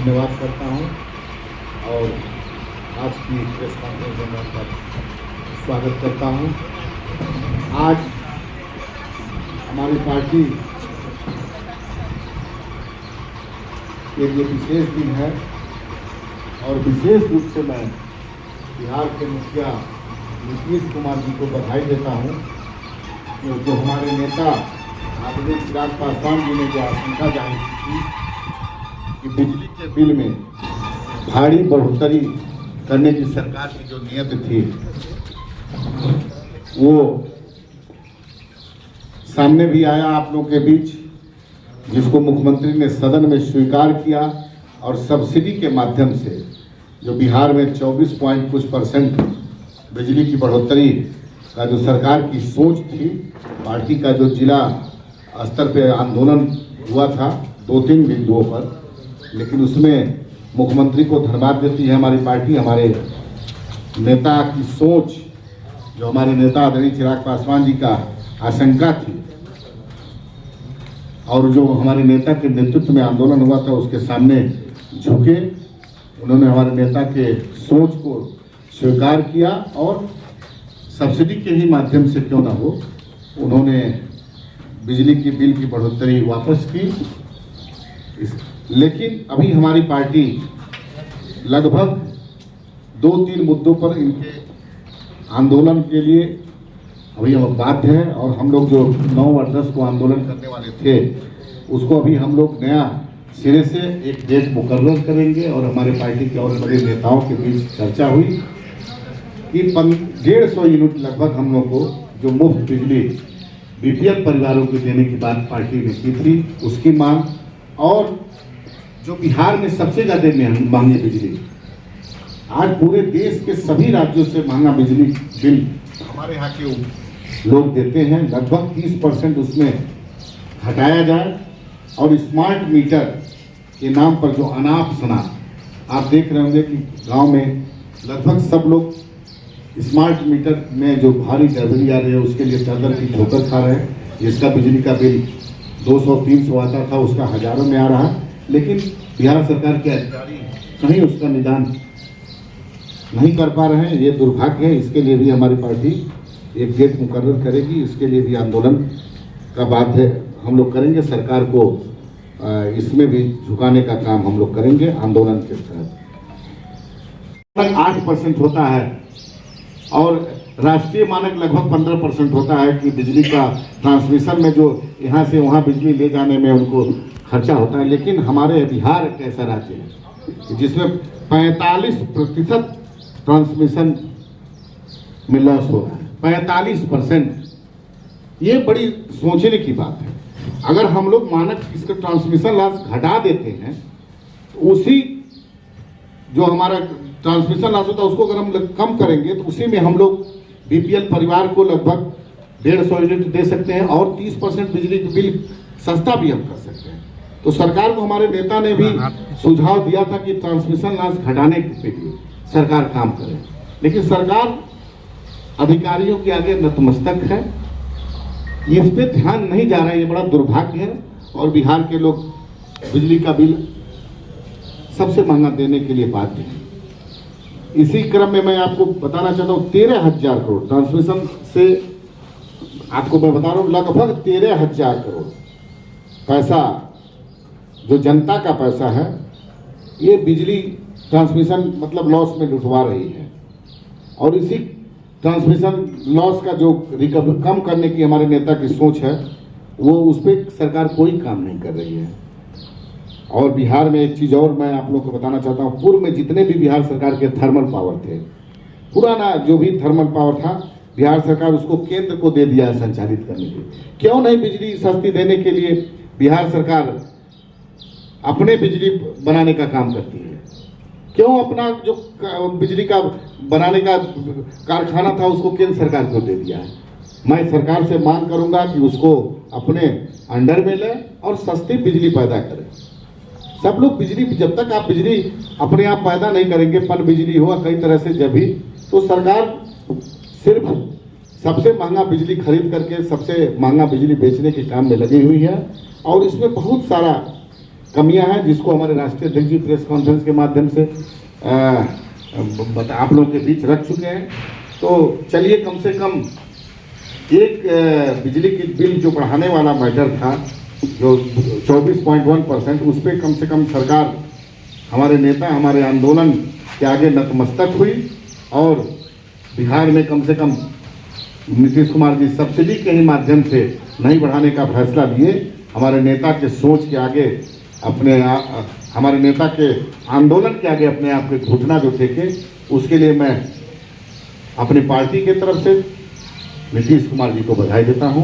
धन्यवाद करता हूं और आज की प्रेस कॉन्फ्रेंस में मैं आपका स्वागत करता हूं। आज हमारी पार्टी के लिए विशेष दिन है और विशेष रूप से मैं बिहार के मुखिया नीतीश कुमार जी को बधाई देता हूं कि जो हमारे नेता आदरणीय चिराग पासवान जी ने जो आशंका जाहिर की कि बिजली के बिल में भारी बढ़ोतरी करने की सरकार की जो नीयत थी वो सामने भी आया आप लोगों के बीच, जिसको मुख्यमंत्री ने सदन में स्वीकार किया और सब्सिडी के माध्यम से जो बिहार में 24% बिजली की बढ़ोतरी का जो सरकार की सोच थी, पार्टी का जो जिला स्तर पे आंदोलन हुआ था 2-3 बिंदुओं पर, लेकिन उसमें मुख्यमंत्री को धन्यवाद देती है हमारी पार्टी। हमारे नेता की सोच, जो हमारे नेता आदरणीय चिराग पासवान जी का आशंका थी और जो हमारे नेता के नेतृत्व में आंदोलन हुआ था, उसके सामने झुके। उन्होंने हमारे नेता के सोच को स्वीकार किया और सब्सिडी के ही माध्यम से क्यों ना हो, उन्होंने बिजली की बिल की बढ़ोतरी वापस की। लेकिन अभी हमारी पार्टी लगभग 2-3 मुद्दों पर इनके आंदोलन के लिए अभी हम बाध्य है और हम लोग जो 9 और 10 को आंदोलन करने वाले थे उसको अभी हम लोग नया सिरे से एक डेट मुकर्रर करेंगे। और हमारे पार्टी के और बड़े नेताओं के बीच चर्चा हुई कि 150 यूनिट लगभग हम लोग को जो मुफ्त बिजली बीपीएल परिवारों को देने की बात पार्टी ने की थी, उसकी मांग, और जो बिहार में सबसे ज़्यादा महंगी बिजली, आज पूरे देश के सभी राज्यों से महंगा बिजली बिल हमारे यहाँ के लोग देते हैं, लगभग 30% उसमें हटाया जाए। और स्मार्ट मीटर के नाम पर जो अनाप शनाप आप देख रहे होंगे कि गांव में लगभग सब लोग स्मार्ट मीटर में जो भारी गड़बड़ी आ रही है उसके लिए दर की ठोकर खा रहे हैं। जिसका बिजली का बिल 200-300 आता था उसका हजारों में आ रहा है, लेकिन बिहार सरकार के अधिकारी कहीं उसका निदान नहीं कर पा रहे हैं। ये दुर्भाग्य है। इसके लिए भी हमारी पार्टी एक डेट मुकर्रर करेगी, इसके लिए भी आंदोलन का बात है हम लोग करेंगे। सरकार को इसमें भी झुकाने का काम हम लोग करेंगे आंदोलन के तहत। 8% होता है और राष्ट्रीय मानक लगभग 15% होता है कि बिजली का ट्रांसमिशन में जो यहाँ से वहाँ बिजली ले जाने में उनको खर्चा होता है। लेकिन हमारे बिहार एक ऐसा राज्य है जिसमें 45% ट्रांसमिशन में लॉस हो रहा है। 45%, ये बड़ी सोचने की बात है। अगर हम लोग मानक इसका ट्रांसमिशन लॉस घटा देते हैं तो उसी जो हमारा ट्रांसमिशन लॉस होता है उसको अगर हम कम करेंगे तो उसी में हम लोग बीपीएल परिवार को लगभग 150 यूनिट दे सकते हैं और 30% बिजली का बिल सस्ता भी हम कर सकते हैं। तो सरकार को हमारे नेता ने भी सुझाव दिया था कि ट्रांसमिशन लॉस घटाने के लिए सरकार काम करे, लेकिन सरकार अधिकारियों के आगे नतमस्तक है, इस पे ध्यान नहीं जा रहा है। ये बड़ा दुर्भाग्य है। और बिहार के लोग बिजली का बिल सबसे महंगा देने के लिए बाध्य हैं। इसी क्रम में मैं आपको बताना चाहता हूँ 13,000 करोड़ ट्रांसमिशन से, आपको मैं बता रहा हूँ लगभग 13,000 करोड़ पैसा जो जनता का पैसा है, ये बिजली ट्रांसमिशन मतलब लॉस में लुटवा रही है। और इसी ट्रांसमिशन लॉस का जो रिकवर कम करने की हमारे नेता की सोच है, वो उस पर सरकार कोई काम नहीं कर रही है। और बिहार में एक चीज़ और मैं आप लोगों को बताना चाहता हूँ, पूर्व में जितने भी बिहार सरकार के थर्मल पावर थे, पुराना जो भी थर्मल पावर था, बिहार सरकार उसको केंद्र को दे दिया है संचालित करने के लिए। क्यों नहीं बिजली सस्ती देने के लिए बिहार सरकार अपने बिजली बनाने का काम करती है? क्यों अपना जो बिजली का बनाने का कारखाना था उसको केंद्र सरकार को दे दिया है? मैं सरकार से मांग करूंगा कि उसको अपने अंडर में ले और सस्ती बिजली पैदा करें। सब लोग बिजली, जब तक आप बिजली अपने आप पैदा नहीं करेंगे, पन बिजली हुआ कई तरह से जब भी, तो सरकार सिर्फ सबसे महंगा बिजली खरीद करके सबसे महंगा बिजली बेचने के काम में लगी हुई है। और इसमें बहुत सारा कमियां हैं जिसको हमारे राष्ट्रीय अध्यक्ष जी प्रेस कॉन्फ्रेंस के माध्यम से आप लोगों के बीच रख चुके हैं। तो चलिए कम से कम एक बिजली की बिल जो बढ़ाने वाला मैटर था जो 24.1%, उस पर कम से कम सरकार, हमारे नेता, हमारे आंदोलन के आगे नतमस्तक हुई और बिहार में कम से कम नीतीश कुमार जी सब्सिडी के ही माध्यम से नहीं बढ़ाने का फैसला लिए। हमारे नेता के सोच के आगे हमारे नेता के आंदोलन के आगे अपने आप के घुटना जो टेके, उसके लिए मैं अपनी पार्टी की तरफ से नीतीश कुमार जी को बधाई देता हूं।